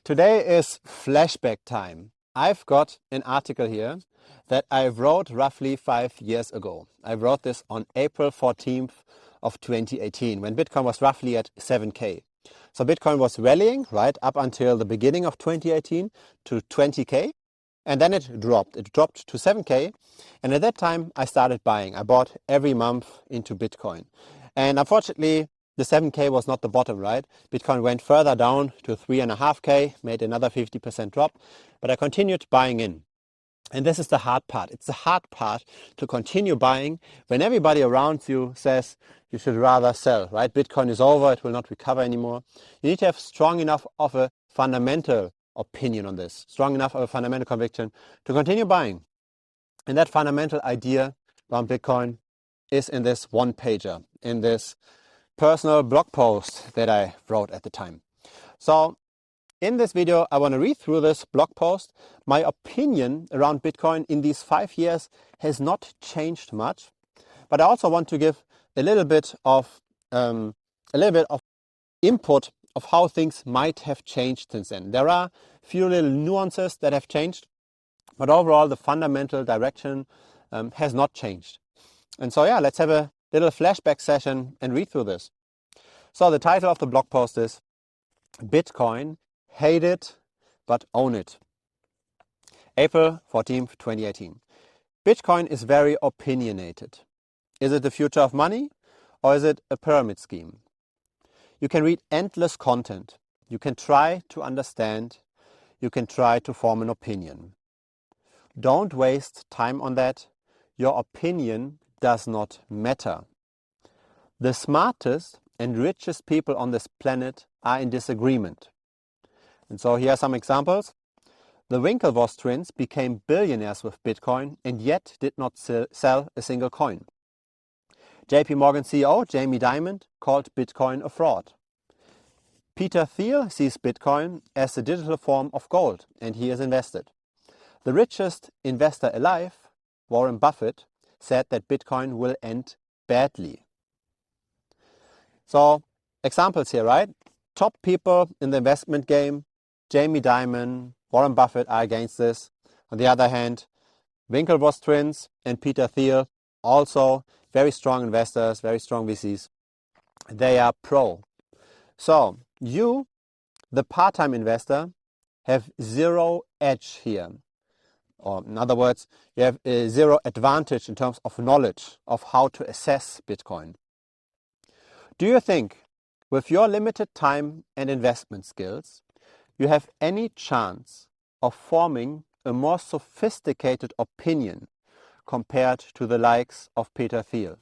Today is flashback time. I've got an article here that I wrote roughly 5 years ago. I wrote this on April 14th of 2018 when Bitcoin was roughly at 7K. So Bitcoin was rallying right up until the beginning of 2018 to 20K. And then it dropped. It dropped to 7K. And at that time, I started buying. I bought every month into Bitcoin. And unfortunately, the 7K was not the bottom, right? Bitcoin went further down to 3.5K, made another 50% drop. But I continued buying in. And this is the hard part. It's the hard part to continue buying when everybody around you says you should rather sell, right? Bitcoin is over. It will not recover anymore. You need to have strong enough of a fundamental opinion on this, strong enough of a fundamental conviction to continue buying. And that fundamental idea around Bitcoin is in this one-pager, in this personal blog post that I wrote at the time. So in this video, I want to read through this blog post. My opinion around Bitcoin in these 5 years has not changed much, but I also want to give a little bit of input of how things might have changed since then. There are a few little nuances that have changed, but overall the fundamental direction has not changed. And so yeah, let's have a little flashback session and read through this. So the title of the blog post is Bitcoin, Hate It, but Own It. April 14th, 2018. Bitcoin is very opinionated. Is it the future of money or is it a pyramid scheme? You can read endless content. You can try to understand. You can try to form an opinion. Don't waste time on that. Your opinion does not matter. The smartest and richest people on this planet are in disagreement. And so here are some examples. The Winklevoss twins became billionaires with Bitcoin and yet did not sell a single coin. JP Morgan CEO Jamie Dimon called Bitcoin a fraud. Peter Thiel sees Bitcoin as a digital form of gold and he is invested. The richest investor alive, Warren Buffett, said that Bitcoin will end badly. So examples here, right? Top people in the investment game, Jamie Dimon, Warren Buffett are against this. On the other hand, Winklevoss twins and Peter Thiel, also very strong investors, very strong VCs, they are pro. So you, the part-time investor, have zero edge here. Or in other words, you have zero advantage in terms of knowledge of how to assess Bitcoin. Do you think with your limited time and investment skills, you have any chance of forming a more sophisticated opinion compared to the likes of Peter Thiel?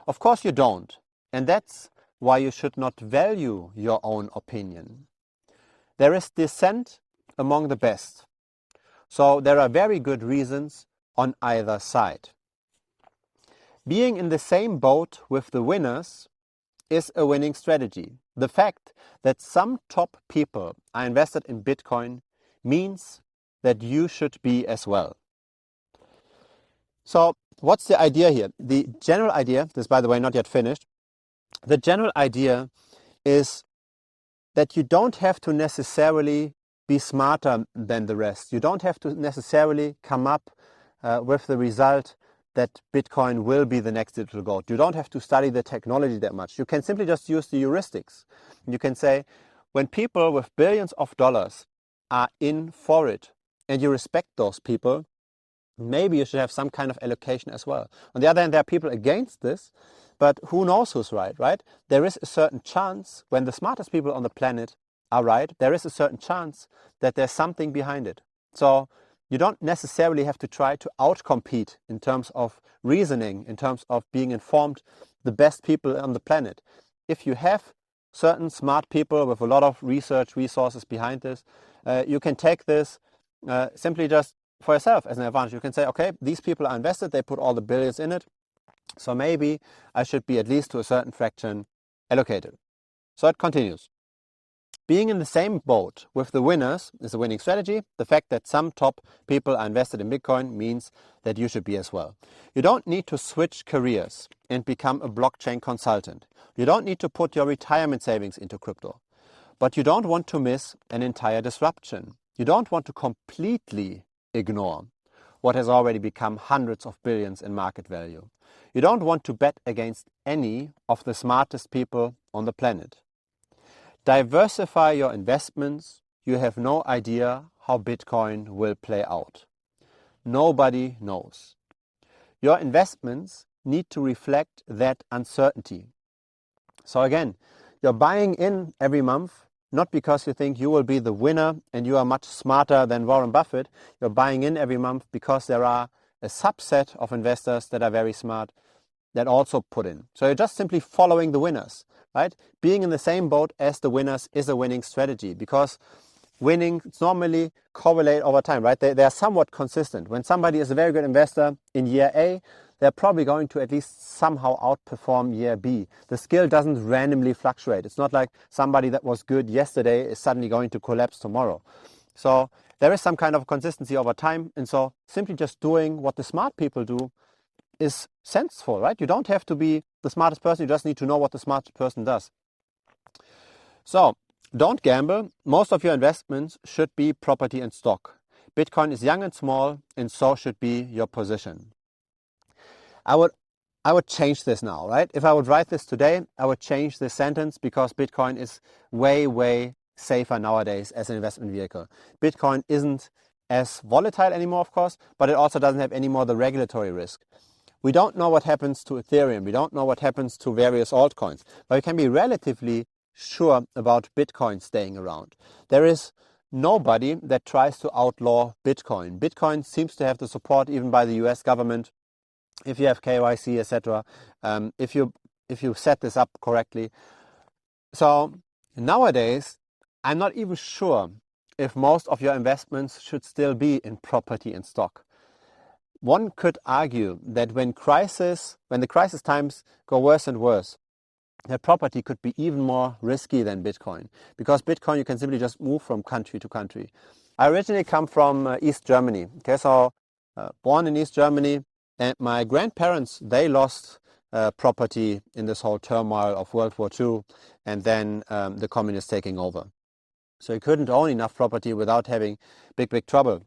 Of course you don't. And that's why you should not value your own opinion. There is dissent among the best. So there are very good reasons on either side. Being in the same boat with the winners is a winning strategy. The fact that some top people are invested in Bitcoin means that you should be as well. So what's the idea here? The general idea, this is by the way not yet finished, the general idea is that you don't have to necessarily be smarter than the rest. You don't have to necessarily come up with the result that Bitcoin will be the next digital gold. You don't have to study the technology that much. You can simply just use the heuristics. You can say, when people with billions of dollars are in for it, and you respect those people, maybe you should have some kind of allocation as well. On the other hand, there are people against this, but who knows who's right? There is a certain chance when the smartest people on the planet are right, there is a certain chance that there's something behind it. So you don't necessarily have to try to outcompete in terms of reasoning, in terms of being informed, the best people on the planet. If you have certain smart people with a lot of research resources behind this, you can take this simply just for yourself as an advantage. You can say, okay, these people are invested, they put all the billions in it, so maybe I should be at least to a certain fraction allocated. So it continues. Being in the same boat with the winners is a winning strategy. The fact that some top people are invested in Bitcoin means that you should be as well. You don't need to switch careers and become a blockchain consultant. You don't need to put your retirement savings into crypto. but you don't want to miss an entire disruption. You don't want to completely ignore what has already become hundreds of billions in market value. You don't want to bet against any of the smartest people on the planet. Diversify your investments. You have no idea how Bitcoin will play out. Nobody knows. Your investments need to reflect that uncertainty. So again, you're buying in every month, not because you think you will be the winner and you are much smarter than Warren Buffett. You're buying in every month because there are a subset of investors that are very smart that also put in. So you're just simply following the winners, right? Being in the same boat as the winners is a winning strategy because winnings normally correlate over time, right? They are somewhat consistent. When somebody is a very good investor in year A, they're probably going to at least somehow outperform year B. The skill doesn't randomly fluctuate. It's not like somebody that was good yesterday is suddenly going to collapse tomorrow. So there is some kind of consistency over time. And so simply just doing what the smart people do is sensible, right? You don't have to be the smartest person. You just need to know what the smartest person does. So don't gamble. Most of your investments should be property and stock. Bitcoin is young and small, and so should be your position. I would change this now, right? If I would write this today, I would change this sentence because Bitcoin is way, way safer nowadays as an investment vehicle. Bitcoin isn't as volatile anymore, of course, but it also doesn't have any more the regulatory risk. We don't know what happens to Ethereum. We don't know what happens to various altcoins, but we can be relatively sure about Bitcoin staying around. There is nobody that tries to outlaw Bitcoin. Bitcoin seems to have the support even by the US government. If you have KYC, etc., if you set this up correctly. So nowadays, I'm not even sure if most of your investments should still be in property and stock. One could argue that when the crisis times go worse and worse, that property could be even more risky than Bitcoin, because Bitcoin you can simply just move from country to country. I originally come from East Germany. Okay, so born in East Germany. And my grandparents, they lost property in this whole turmoil of World War II and then the communists taking over. So you couldn't own enough property without having big, big trouble.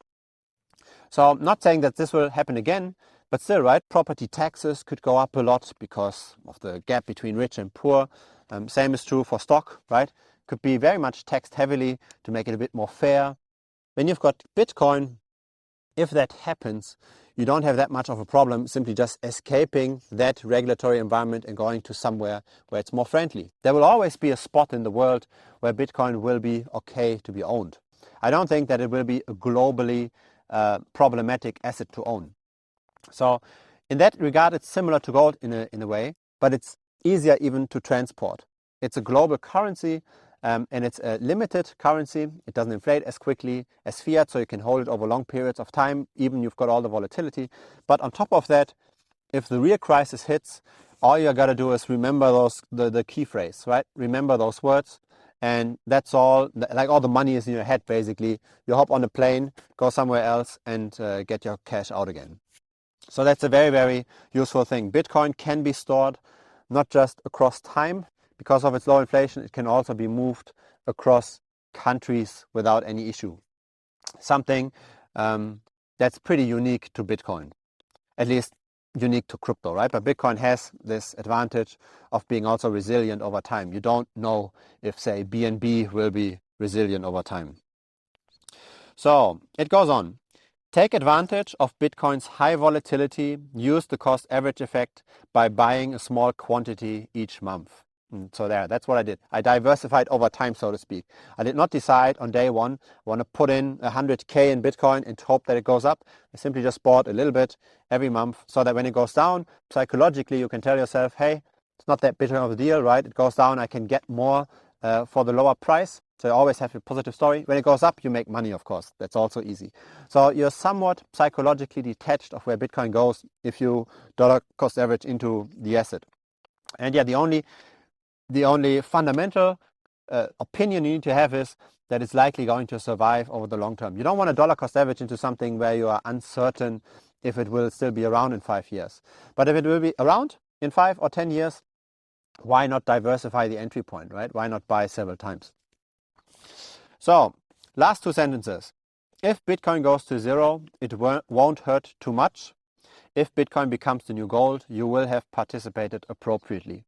So I'm not saying that this will happen again, but still, right, property taxes could go up a lot because of the gap between rich and poor. Same is true for stock, right? Could be very much taxed heavily to make it a bit more fair. When you've got Bitcoin, if that happens, you don't have that much of a problem simply just escaping that regulatory environment and going to somewhere where it's more friendly. There will always be a spot in the world where Bitcoin will be okay to be owned. I don't think that it will be a globally problematic asset to own. So in that regard, it's similar to gold in a way, but it's easier even to transport. It's a global currency. And it's a limited currency. It doesn't inflate as quickly as fiat, so you can hold it over long periods of time, even you've got all the volatility. But on top of that, if the real crisis hits, all you got to do is remember the key phrase, right? Remember those words, and that's all. Like all the money is in your head, basically. You hop on a plane, go somewhere else, and get your cash out again. So that's a very, very useful thing. Bitcoin can be stored not just across time. Because of its low inflation, it can also be moved across countries without any issue. Something that's pretty unique to Bitcoin, at least unique to crypto, right? But Bitcoin has this advantage of being also resilient over time. You don't know if, say, BNB will be resilient over time. So it goes on. Take advantage of Bitcoin's high volatility. Use the cost average effect by buying a small quantity each month. So that's what I did. I diversified over time, so to speak. I did not decide on day one, I want to put in 100K in Bitcoin and hope that it goes up. I simply just bought a little bit every month so that when it goes down, psychologically, you can tell yourself, hey, it's not that big of a deal, right? It goes down, I can get more for the lower price. So you always have a positive story. When it goes up, you make money, of course. That's also easy. So you're somewhat psychologically detached of where Bitcoin goes if you dollar cost average into the asset. And yeah, the only fundamental opinion you need to have is that it's likely going to survive over the long term. You don't want to dollar cost average into something where you are uncertain if it will still be around in 5 years. But if it will be around in 5 or 10 years, why not diversify the entry point, right? Why not buy several times? So, last two sentences. If Bitcoin goes to zero, it won't hurt too much. If Bitcoin becomes the new gold, you will have participated appropriately.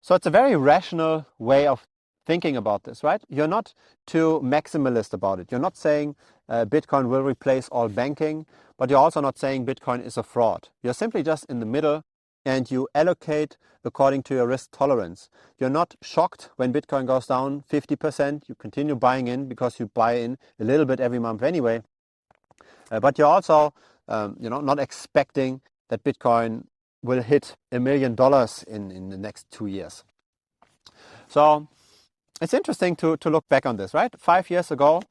So it's a very rational way of thinking about this, right? You're not too maximalist about it. You're not saying Bitcoin will replace all banking, but you're also not saying Bitcoin is a fraud. You're simply just in the middle and you allocate according to your risk tolerance. You're not shocked when Bitcoin goes down 50%. You continue buying in because you buy in a little bit every month anyway. But you're also not expecting that Bitcoin will hit $1 million in the next 2 years. So it's interesting to look back on this, right? 5 years ago,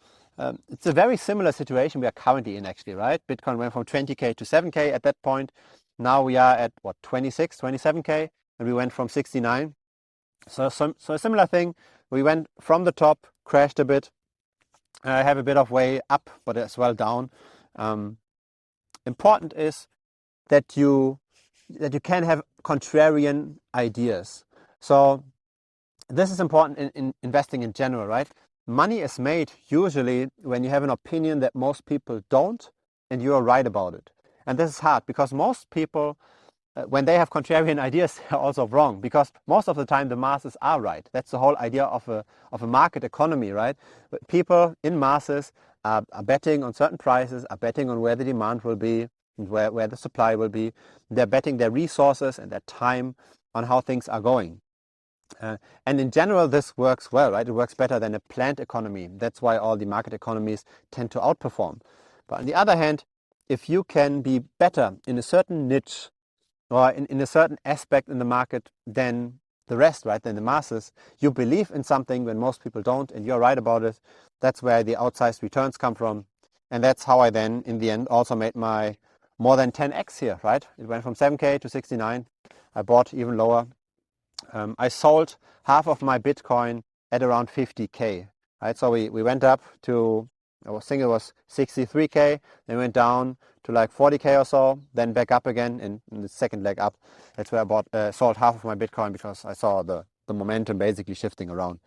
it's a very similar situation we are currently in actually, right? Bitcoin went from 20K to 7K at that point. Now we are at 26, 27K, and we went from 69. So a similar thing. We went from the top, crashed a bit, have a bit of way up, but as well down. Important is that you can have contrarian ideas. So this is important in investing in general, right? Money is made usually when you have an opinion that most people don't and you are right about it. And this is hard because most people, when they have contrarian ideas, they're also wrong because most of the time the masses are right. That's the whole idea of a market economy, right? But people in masses are betting on certain prices, are betting on where the demand will be, and where the supply will be. They're betting their resources and their time on how things are going. And in general, this works well, right? It works better than a planned economy. That's why all the market economies tend to outperform. But on the other hand, if you can be better in a certain niche or in a certain aspect in the market than the rest, right, than the masses, you believe in something when most people don't and you're right about it, that's where the outsized returns come from. And that's how I then, in the end, also made my more than 10x here, right? It went from 7K to 69. I bought even lower. I sold half of my Bitcoin at around 50K, right? So we went up to, I think it was 63K, then went down to like 40K or so, then back up again in the second leg up. That's where I sold half of my Bitcoin because I saw the momentum basically shifting around.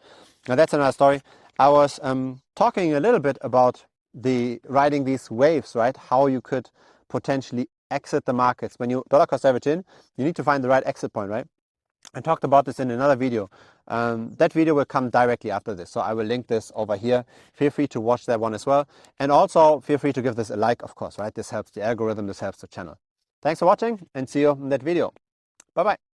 Now that's another story. I was talking a little bit about riding these waves, right? How you could potentially exit the markets. When you dollar cost average in, you need to find the right exit point, right? I talked about this in another video. That video will come directly after this. So I will link this over here. Feel free to watch that one as well. And also feel free to give this a like, of course, right? This helps the algorithm. This helps the channel. Thanks for watching and see you in that video. Bye-bye.